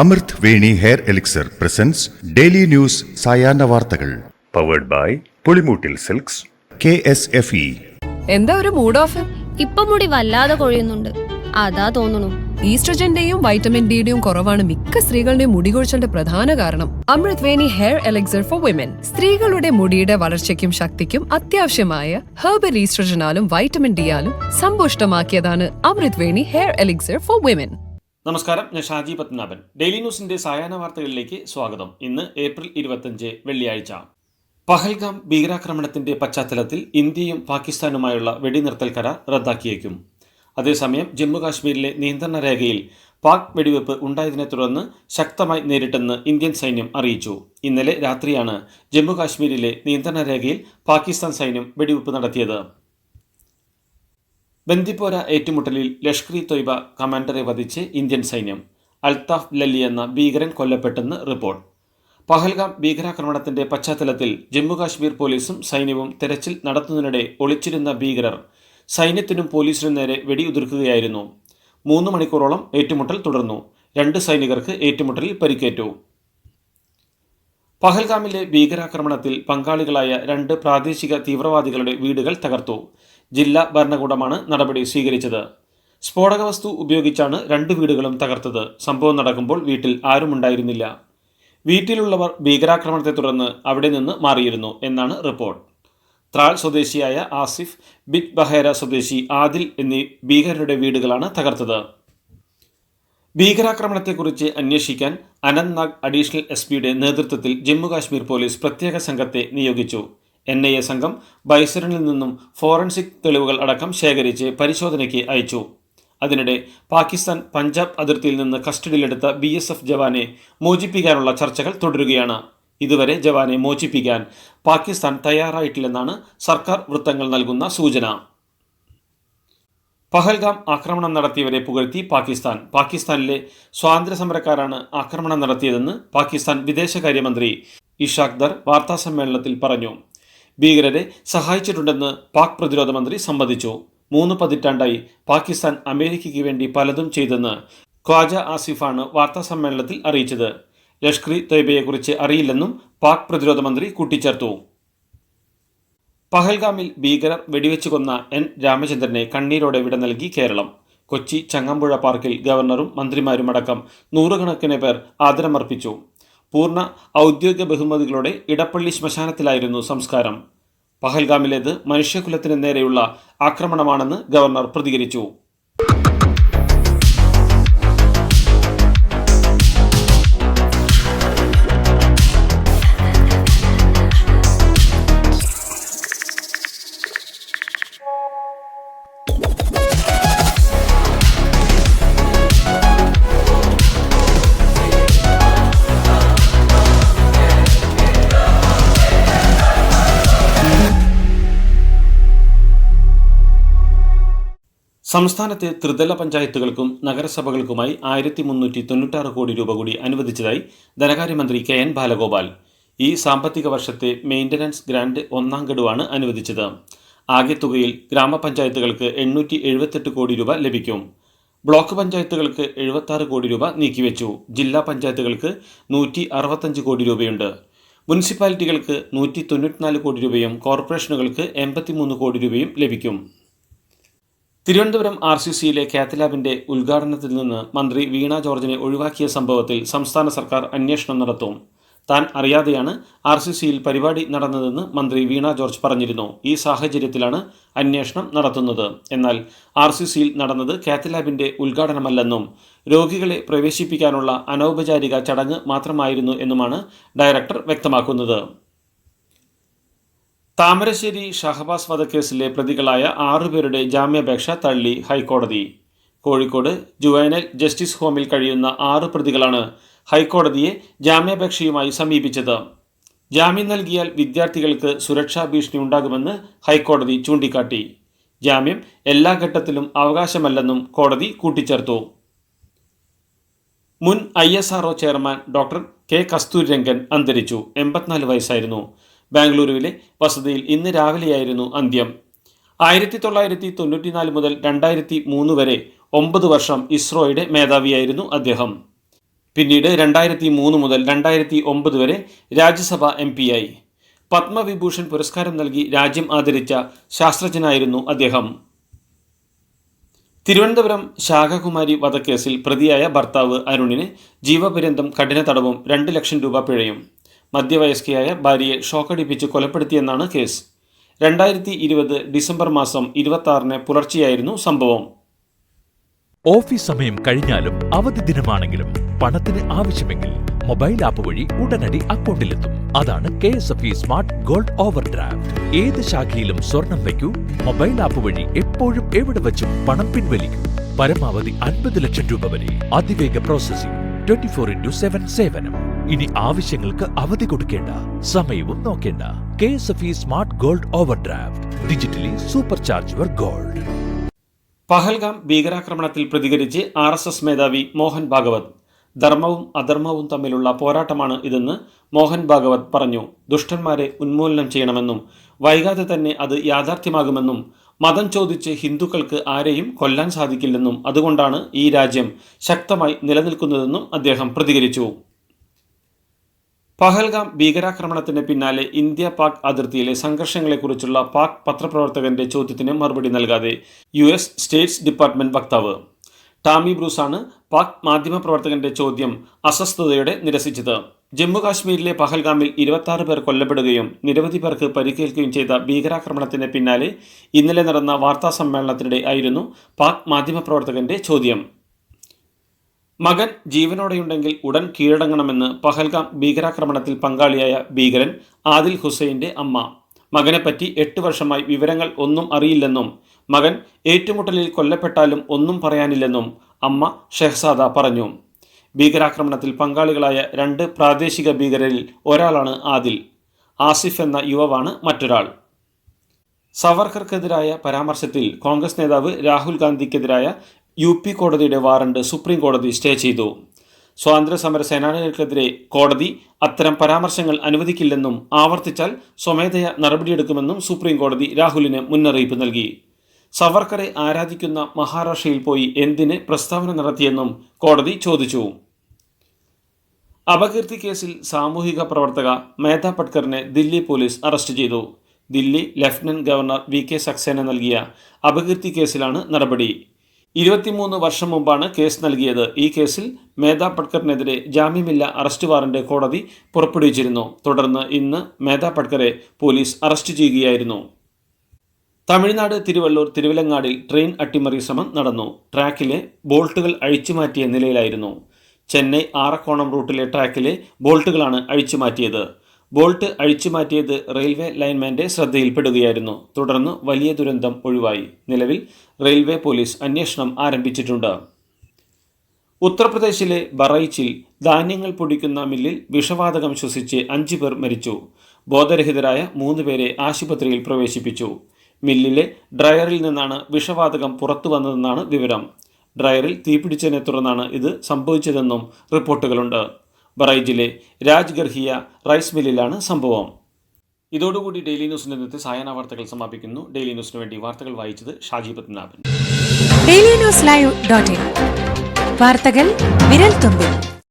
അമൃത് Veni hair elixir presents daily news സായാഹ്ന വാർത്തകൾ powered by Pulimoottil silks KSFE. എന്താ ഒരു മൂഡ് ഓഫ്? ഇപ്പൊ മുടി വല്ലാതെ കൊഴിയുന്നുണ്ട്, അതാ തോന്നുന്നു. ഈസ്ട്രജന്റെയും വൈറ്റമിൻ ഡിയുടെയും കുറവാണ് മിക്ക സ്ത്രീകളുടെയും മുടി കൊഴിച്ചിലിന്റെ പ്രധാന കാരണം. അമൃത് Veni hair elixir for women സ്ത്രീകളുടെ മുടിയുടെ വളർച്ചയ്ക്കും ശക്തിക്കും അത്യാവശ്യമായ herbal ഈസ്ട്രജനാലും vitamin ഡിയാലും സമ്പുഷ്ടമാക്കിയതാണ് Amrit Veni hair elixir for women. നമസ്കാരം, ഞാൻ ഷാജി പത്മനാഭൻ. ഡെയിലി ന്യൂസിന്റെ സായാഹ്ന വാർത്തകളിലേക്ക് സ്വാഗതം. ഇന്ന് ഏപ്രിൽ 25 വെള്ളിയാഴ്ച. പഹൽഗാം ഭീകരാക്രമണത്തിന്റെ പശ്ചാത്തലത്തിൽ ഇന്ത്യയും പാകിസ്ഥാനുമായുള്ള വെടിനിർത്തൽ കരാർ റദ്ദാക്കിയേക്കും. അതേസമയം ജമ്മുകാശ്മീരിലെ നിയന്ത്രണ രേഖയിൽ പാക് വെടിവെപ്പ് ഉണ്ടായതിനെ തുടർന്ന് ശക്തമായി നേരിട്ടെന്ന് ഇന്ത്യൻ സൈന്യം അറിയിച്ചു. ഇന്നലെ രാത്രിയാണ് ജമ്മുകാശ്മീരിലെ നിയന്ത്രണ രേഖയിൽ പാകിസ്ഥാൻ സൈന്യം വെടിവെപ്പ് നടത്തിയത്. ബന്ദിപ്പോര ഏറ്റുമുട്ടലിൽ ലഷ്കർ ഇ തൊയ്ബ കമാൻഡറെ വധിച്ച് ഇന്ത്യൻ സൈന്യം. അൽത്താഫ് ലല്ലി എന്ന ഭീകരൻ കൊല്ലപ്പെട്ടെന്ന് റിപ്പോർട്ട്. പഹൽഗാം ഭീകരാക്രമണത്തിന്റെ പശ്ചാത്തലത്തിൽ ജമ്മുകാശ്മീർ പോലീസും സൈന്യവും തെരച്ചിൽ നടത്തുന്നതിനിടെ ഒളിച്ചിരുന്ന ഭീകരർ സൈന്യത്തിനും പോലീസിനും നേരെ വെടിയുതിർക്കുകയായിരുന്നു. 3 മണിക്കൂറോളം ഏറ്റുമുട്ടൽ തുടർന്നു. 2 സൈനികർക്ക് ഏറ്റുമുട്ടലിൽ പരിക്കേറ്റു. പഹൽഗാമിലെ ഭീകരാക്രമണത്തിൽ പങ്കാളികളായ 2 പ്രാദേശിക തീവ്രവാദികളുടെ വീടുകൾ തകർത്തു. ജില്ലാ ഭരണകൂടമാണ് നടപടി സ്വീകരിച്ചത്. സ്ഫോടക വസ്തു ഉപയോഗിച്ചാണ് 2 വീടുകളും തകർത്തത്. സംഭവം നടക്കുമ്പോൾ വീട്ടിൽ ആരുമുണ്ടായിരുന്നില്ല. വീട്ടിലുള്ളവർ ഭീകരാക്രമണത്തെ തുടർന്ന് അവിടെ നിന്ന് മാറിയിരുന്നു എന്നാണ് റിപ്പോർട്ട്. ത്രാൽ സ്വദേശിയായ ആസിഫ്, ബിജ് ബഹേര സ്വദേശി ആദിൽ എന്നീ ഭീകരരുടെ വീടുകളാണ് തകർത്തത്. ഭീകരാക്രമണത്തെക്കുറിച്ച് അന്വേഷിക്കാൻ അനന്ത്നാഗ് അഡീഷണൽ SP-യുടെ നേതൃത്വത്തിൽ ജമ്മുകാശ്മീർ പോലീസ് പ്രത്യേക സംഘത്തെ നിയോഗിച്ചു. NIA സംഘം ബൈസറിനിൽ നിന്നും ഫോറൻസിക് തെളിവുകൾ അടക്കം ശേഖരിച്ച് പരിശോധനയ്ക്ക് അയച്ചു. അതിനിടെ പാകിസ്ഥാൻ പഞ്ചാബ് അതിർത്തിയിൽ നിന്ന് കസ്റ്റഡിയിലെടുത്ത BSF ജവാനെ മോചിപ്പിക്കാനുള്ള ചർച്ചകൾ തുടരുകയാണ്. ഇതുവരെ ജവാനെ മോചിപ്പിക്കാൻ പാകിസ്ഥാൻ തയ്യാറായിട്ടില്ലെന്നാണ് സർക്കാർ വൃത്തങ്ങൾ നൽകുന്ന സൂചന. പഹൽഗാം ആക്രമണം നടത്തിയവരെ പുകഴ്ത്തി പാകിസ്ഥാൻ. പാകിസ്ഥാനിലെ സ്വാതന്ത്ര്യ സമരക്കാരാണ് ആക്രമണം നടത്തിയതെന്ന് പാകിസ്ഥാൻ വിദേശകാര്യമന്ത്രി ഇഷാഖ് ദർ വാർത്താസമ്മേളനത്തിൽ പറഞ്ഞു. ഭീകരരെ സഹായിച്ചിട്ടുണ്ടെന്ന് പാക് പ്രതിരോധ മന്ത്രി സമ്മതിച്ചു. 3 പതിറ്റാണ്ടായി പാകിസ്ഥാൻ അമേരിക്കയ്ക്ക് വേണ്ടി പലതും ചെയ്തെന്ന് ഖ്വാജ ആസിഫാണ് വാർത്താസമ്മേളനത്തിൽ അറിയിച്ചത്. ലഷ്കർ ഇ തൊയ്ബയെക്കുറിച്ച് അറിയില്ലെന്നും പാക് പ്രതിരോധ മന്ത്രി കൂട്ടിച്ചേർത്തു. പഹൽഗാമിൽ ഭീകരർ വെടിവെച്ചു കൊന്ന N രാമചന്ദ്രനെ കണ്ണീരോടെ വിട നൽകി കേരളം. കൊച്ചി ചങ്ങമ്പുഴ പാർക്കിൽ ഗവർണറും മന്ത്രിമാരുമടക്കം 100 കണക്കിന് പേർ ആദരമർപ്പിച്ചു. പൂർണ്ണ ഔദ്യോഗിക ബഹുമതികളോടെ ഇടപ്പള്ളി ശ്മശാനത്തിലായിരുന്നു സംസ്കാരം. പഹൽഗാമിലേത് മനുഷ്യകുലത്തിന് നേരെയുള്ള ആക്രമണമാണെന്ന് ഗവർണർ പ്രതികരിച്ചു. സംസ്ഥാനത്തെ ത്രിതല പഞ്ചായത്തുകൾക്കും നഗരസഭകൾക്കുമായി 1396 കോടി രൂപ കൂടി അനുവദിച്ചതായി ധനകാര്യമന്ത്രി KN ബാലഗോപാൽ. ഈ സാമ്പത്തിക വർഷത്തെ മെയിൻ്റനൻസ് ഗ്രാന്റ് 1ാം ഗഡുവാണ് അനുവദിച്ചത്. ആകെ തുകയിൽ ഗ്രാമപഞ്ചായത്തുകൾക്ക് 878 കോടി രൂപ ലഭിക്കും. ബ്ലോക്ക് പഞ്ചായത്തുകൾക്ക് 76 കോടി രൂപ നീക്കിവെച്ചു. ജില്ലാ പഞ്ചായത്തുകൾക്ക് 165 കോടി രൂപയുണ്ട്. മുനിസിപ്പാലിറ്റികൾക്ക് 194 കോടി രൂപയും കോർപ്പറേഷനുകൾക്ക് 83 കോടി രൂപയും ലഭിക്കും. തിരുവനന്തപുരം RCCയിലെ കാത്തലാബിന്റെ ഉദ്ഘാടനത്തിൽ നിന്ന് മന്ത്രി വീണ ജോർജിനെ ഒഴിവാക്കിയ സംഭവത്തിൽ സംസ്ഥാന സർക്കാർ അന്വേഷണം നടത്തും. താൻ അറിയാതെയാണ് RCCയിൽ പരിപാടി നടന്നതെന്ന് മന്ത്രി വീണ ജോർജ് പറഞ്ഞിരുന്നു. ഈ സാഹചര്യത്തിലാണ് അന്വേഷണം നടത്തുന്നത്. എന്നാൽ RCCയിൽ നടന്നത് കാത്തലാബിന്റെ ഉദ്ഘാടനമല്ലെന്നും രോഗികളെ പ്രവേശിപ്പിക്കാനുള്ള അനൗപചാരിക ചടങ്ങ് മാത്രമായിരുന്നു എന്നുമാണ് ഡയറക്ടർ വ്യക്തമാക്കുന്നത്. താമരശ്ശേരി ഷഹബാസ് വധക്കേസിലെ പ്രതികളായ 6 പേരുടെ ജാമ്യാപേക്ഷ തള്ളി ഹൈക്കോടതി. കോഴിക്കോട് ജുവൈനൽ ജസ്റ്റിസ് ഹോമിൽ കഴിയുന്ന 6 പ്രതികളാണ് ഹൈക്കോടതിയെ ജാമ്യാപേക്ഷയുമായി സമീപിച്ചത്. ജാമ്യം നൽകിയാൽ വിദ്യാർത്ഥികൾക്ക് സുരക്ഷാ ഭീഷണി ഉണ്ടാകുമെന്ന് ഹൈക്കോടതി ചൂണ്ടിക്കാട്ടി. ജാമ്യം എല്ലാ ഘട്ടത്തിലും അവകാശമല്ലെന്നും കോടതി കൂട്ടിച്ചേർത്തു. മുൻ ISRO chairman doctor K Kasturirangan അന്തരിച്ചു. 84 വയസ്സായിരുന്നു. ബാംഗ്ലൂരുവിലെ വസതിയിൽ ഇന്ന് രാവിലെയായിരുന്നു അന്ത്യം. 1994 മുതൽ 2003 വരെ 9 വർഷം ഇസ്രോയുടെ മേധാവിയായിരുന്നു അദ്ദേഹം. പിന്നീട് 2003 മുതൽ 2009 വരെ രാജ്യസഭ MP ആയി. പത്മവിഭൂഷൺ പുരസ്കാരം നൽകി രാജ്യം ആദരിച്ച ശാസ്ത്രജ്ഞനായിരുന്നു അദ്ദേഹം. തിരുവനന്തപുരം ശാഖകുമാരി വധക്കേസിൽ പ്രതിയായ ഭർത്താവ് അരുണിന് ജീവപര്യന്തം കഠിന തടവും 2 ലക്ഷം രൂപ പിഴയും. മധ്യവയസ്കയായ ഭാര്യയെ ഷോക്കടിപ്പിച്ച് കൊലപ്പെടുത്തിയെന്നാണ് കേസ്. 2020 ഡിസംബർ മാസം 26 പുലർച്ചെയായിരുന്നു സംഭവം. ഓഫീസ് സമയം കഴിഞ്ഞാലും അവധി ദിനമാണെങ്കിലും പണത്തിന് ആവശ്യമെങ്കിൽ മൊബൈൽ ആപ്പ് വഴി ഉടനടി അക്കൗണ്ടിലെത്തും. അതാണ് KSFE smart gold over draft. ഏത് ശാഖയിലും സ്വർണം വയ്ക്കൂ. മൊബൈൽ ആപ്പ് വഴി എപ്പോഴും എവിടെ വച്ചും പണം പിൻവലിക്കൂ. പരമാവധി 50 ലക്ഷം രൂപ വരെ. അതിവേഗ പ്രോസസിംഗ്, 24/7 സേവനം. ഇനി ആവശ്യങ്ങൾക്ക് അവധി കൊടുക്കേണ്ട, സമയവും നോക്കേണ്ട. KSFE smart gold over draft. Digitally super charge your gold. Pahalgam ഭീകരാക്രമണത്തിൽ പ്രതികരിച്ച് RSS മേധാവി മോഹൻ ഭാഗവത്. ധർമ്മവും അധർമ്മവും തമ്മിലുള്ള പോരാട്ടമാണ് ഇതെന്ന് മോഹൻ ഭാഗവത് പറഞ്ഞു. ദുഷ്ടന്മാരെ ഉന്മൂലനം ചെയ്യണമെന്നും വൈകാതെ തന്നെ അത് യാഥാർത്ഥ്യമാകുമെന്നും മതം ചോദിച്ച് ഹിന്ദുക്കൾക്ക് ആരെയും കൊല്ലാൻ സാധിക്കില്ലെന്നും അതുകൊണ്ടാണ് ഈ രാജ്യം ശക്തമായി നിലനിൽക്കുന്നതെന്നും അദ്ദേഹം പ്രതികരിച്ചു. പഹൽഗാം ഭീകരാക്രമണത്തിന് പിന്നാലെ ഇന്ത്യ പാക് അതിർത്തിയിലെ സംഘർഷങ്ങളെക്കുറിച്ചുള്ള പാക് പത്രപ്രവർത്തകന്റെ ചോദ്യത്തിന് മറുപടി നൽകാതെ US സ്റ്റേറ്റ്സ് ഡിപ്പാർട്ട്മെന്റ് വക്താവ് ടാമി ബ്രൂസാണ് പാക് മാധ്യമപ്രവർത്തകന്റെ ചോദ്യം അസ്വസ്ഥതയോടെ നിരസിച്ചത്. ജമ്മു കാശ്മീരിലെ പഹൽഗാമിൽ 26 പേർ കൊല്ലപ്പെടുകയും നിരവധി പേർക്ക് പരിക്കേൽക്കുകയും ചെയ്ത ഭീകരാക്രമണത്തിന് പിന്നാലെ ഇന്നലെ നടന്ന വാർത്താ സമ്മേളനത്തിനിടെ ആയിരുന്നു പാക് മാധ്യമപ്രവർത്തകന്റെ ചോദ്യം. മകൻ ജീവനോടെയുണ്ടെങ്കിൽ ഉടൻ കീഴടങ്ങണമെന്ന് പഹൽഗാം ഭീകരാക്രമണത്തിൽ പങ്കാളിയായ ഭീകരൻ ആദിൽ ഹുസൈൻ്റെ അമ്മ. മകനെപ്പറ്റി 8 വർഷമായി വിവരങ്ങൾ ഒന്നും അറിയില്ലെന്നും മകൻ ഏറ്റുമുട്ടലിൽ കൊല്ലപ്പെട്ടാലും ഒന്നും പറയാനില്ലെന്നും അമ്മ ഷെഹ്സാദ പറഞ്ഞു. ഭീകരാക്രമണത്തിൽ പങ്കാളികളായ 2 പ്രാദേശിക ഭീകരരിൽ ഒരാളാണ് ആദിൽ. ആസിഫ് എന്ന യുവാവാണ് മറ്റൊരാൾ. സവർക്കർക്കെതിരായ പരാമർശത്തിൽ കോൺഗ്രസ് നേതാവ് രാഹുൽ ഗാന്ധിക്കെതിരായ UP കോടതിയുടെ വാറണ്ട് സുപ്രീം കോടതി സ്റ്റേ ചെയ്തു. സ്വാതന്ത്ര്യസമര സേനാനികൾക്കെതിരെ കോടതി അത്തരം പരാമർശങ്ങൾ അനുവദിക്കില്ലെന്നും ആവർത്തിച്ചാൽ സ്വമേധയാ നടപടിയെടുക്കുമെന്നും സുപ്രീം കോടതി രാഹുലിന് മുന്നറിയിപ്പ് നൽകി. സവർക്കറെ ആരാധിക്കുന്ന മഹാരാഷ്ട്രയിൽ പോയി എന്തിന് പ്രസ്താവന നടത്തിയെന്നും കോടതി ചോദിച്ചു. അപകീർത്തി കേസിൽ സാമൂഹിക പ്രവർത്തക മേധ പട്കറിനെ ദില്ലി പോലീസ് അറസ്റ്റ് ചെയ്തു. Delhi lieutenant governor VK Saxena നൽകിയ അപകീർത്തി കേസിലാണ് നടപടി. 23 വർഷം മുമ്പാണ് കേസ് നൽകിയത്. ഈ കേസിൽ മേധ പട്കറിനെതിരെ ജാമ്യമില്ല അറസ്റ്റ് വാറണ്ട് കോടതി പുറപ്പെടുവിച്ചിരുന്നു. തുടർന്ന് ഇന്ന് മേധ പട്കറെ പോലീസ് അറസ്റ്റ് ചെയ്യുകയായിരുന്നു. തമിഴ്നാട് തിരുവള്ളൂർ തിരുവിലങ്ങാടിൽ ട്രെയിൻ അട്ടിമറി ശ്രമം നടന്നു. ട്രാക്കിലെ ബോൾട്ടുകൾ അഴിച്ചുമാറ്റിയ നിലയിലായിരുന്നു. ചെന്നൈ ആറക്കോണം റൂട്ടിലെ ട്രാക്കിലെ ബോൾട്ടുകളാണ് അഴിച്ചുമാറ്റിയത്. ബോൾട്ട് അഴിച്ചുമാറ്റിയത് റെയിൽവേ ലൈൻമാൻ്റെ ശ്രദ്ധയിൽപ്പെടുകയായിരുന്നു. തുടർന്ന് വലിയ ദുരന്തം ഒഴിവായി. നിലവിൽ റെയിൽവേ പോലീസ് അന്വേഷണം ആരംഭിച്ചിട്ടുണ്ട്. ഉത്തർപ്രദേശിലെ ബറൈച്ചിൽ ധാന്യങ്ങൾ പൊടിക്കുന്ന മില്ലിൽ വിഷവാതകം ശ്വസിച്ച് 5 പേർ മരിച്ചു. ബോധരഹിതരായ 3 പേരെ ആശുപത്രിയിൽ പ്രവേശിപ്പിച്ചു. മില്ലിലെ ഡ്രയറിൽ നിന്നാണ് വിഷവാതകം പുറത്തു വന്നതെന്നാണ് വിവരം. ഡ്രയറിൽ തീപിടിച്ചതിനെ തുടർന്നാണ് ഇത് സംഭവിച്ചതെന്നും റിപ്പോർട്ടുകളുണ്ട്. ബറൈജിലെ രാജ്ഗർഹിയ റൈസ് മില്ലിലാണ് സംഭവം. ഇതോടുകൂടി ഡെയിലി ന്യൂസിന്റെ ഇന്നത്തെ സായാഹ്ന വാർത്തകൾ സമാപിക്കുന്നു. ഡെയിലി ന്യൂസിന് വേണ്ടി വാർത്തകൾ വായിച്ചത് ഷാജി പത്മനാഭൻ. DailyNewsLive.in വാർത്തകൾ വിരൽ തുമ്പിൽ.